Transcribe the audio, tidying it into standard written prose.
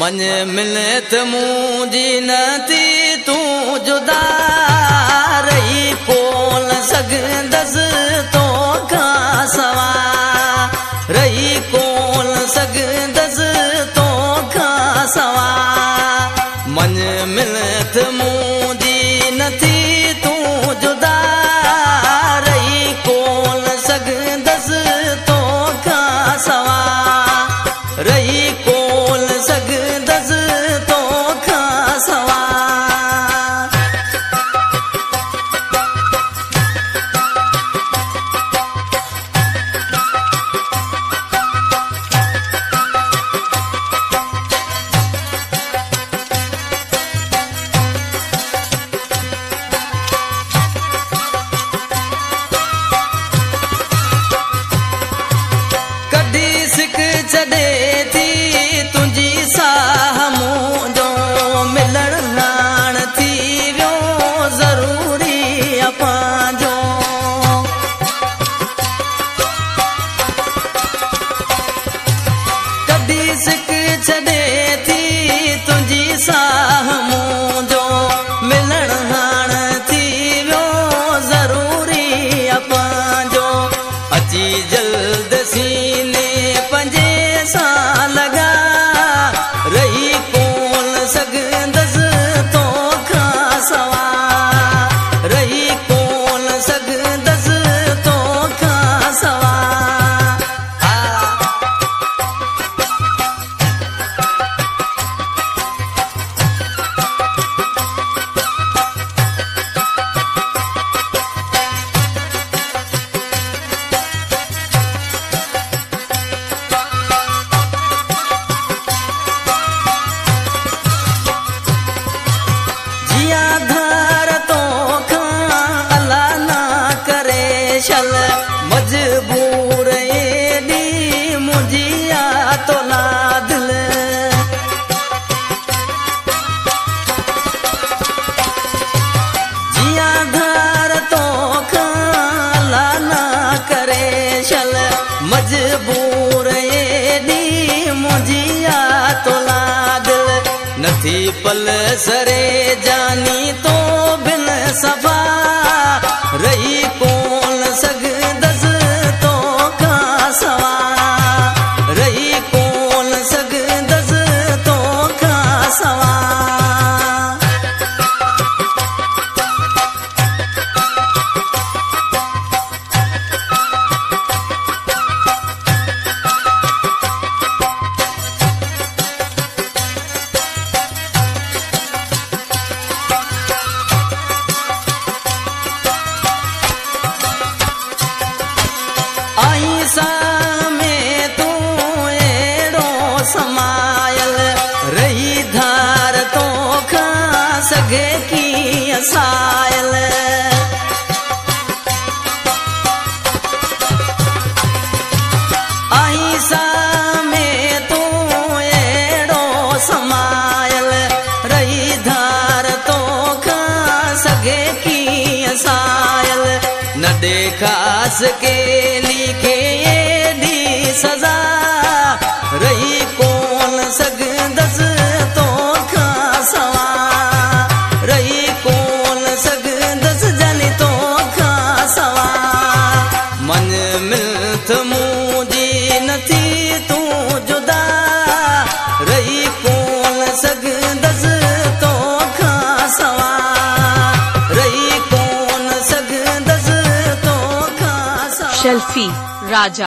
मन मिले त मुंहिंजी न थी तूं जुदा रही कोन सघंदसि तोखां सवा रही कोन सघंदसि तोखां सवा मन मिले त मुंहिंजी न थी तूं जुदा रही कोन सघंदसि तोखां सवा रही कोन सघंदसि तोखां सवा छॾे थी तुंहिंजी साह मुंहिंजो मिलण हाण थी वियो ज़रूरी पंहिंजो कॾहिं सिक छॾे थी तुंहिंजी साह मुंहिंजो मिलण हाण थी वियो ज़रूरी पंहिंजो अची जल्द सीने पंहिंजे सां लॻा रही कोन सघंदसि तोखां सवा रही कोन सघंदसि तोखां सवा मजबूर एॾी मुंहिंजी तो ना दिल जिया धार तोखां लाना करे छल मजबूर एॾी मुंहिंजी तो ना दिल नथी पल सरे जानी तो बिन सफ़ा रही कोन सघंदसि तोखां सवा रही कोन सघंदसि तोखां सवा में तू एड़ो समायल रही धार तोखां सघे कीअं सायल आईसा में तू एड़ो समायल रही धार तोखां सघे कीअं सायल न देखास के लिखे सजा रही कोन सघंदसि तोखां सवा रही कोन सघंदसि जानी तोखां सवा मन मिलत मुंहिंजी न थी तूं जुदा रही कोन सघंदसि तोखां सवा रही कोन सघंदसि तोखां सवा। शेल्फी राजा।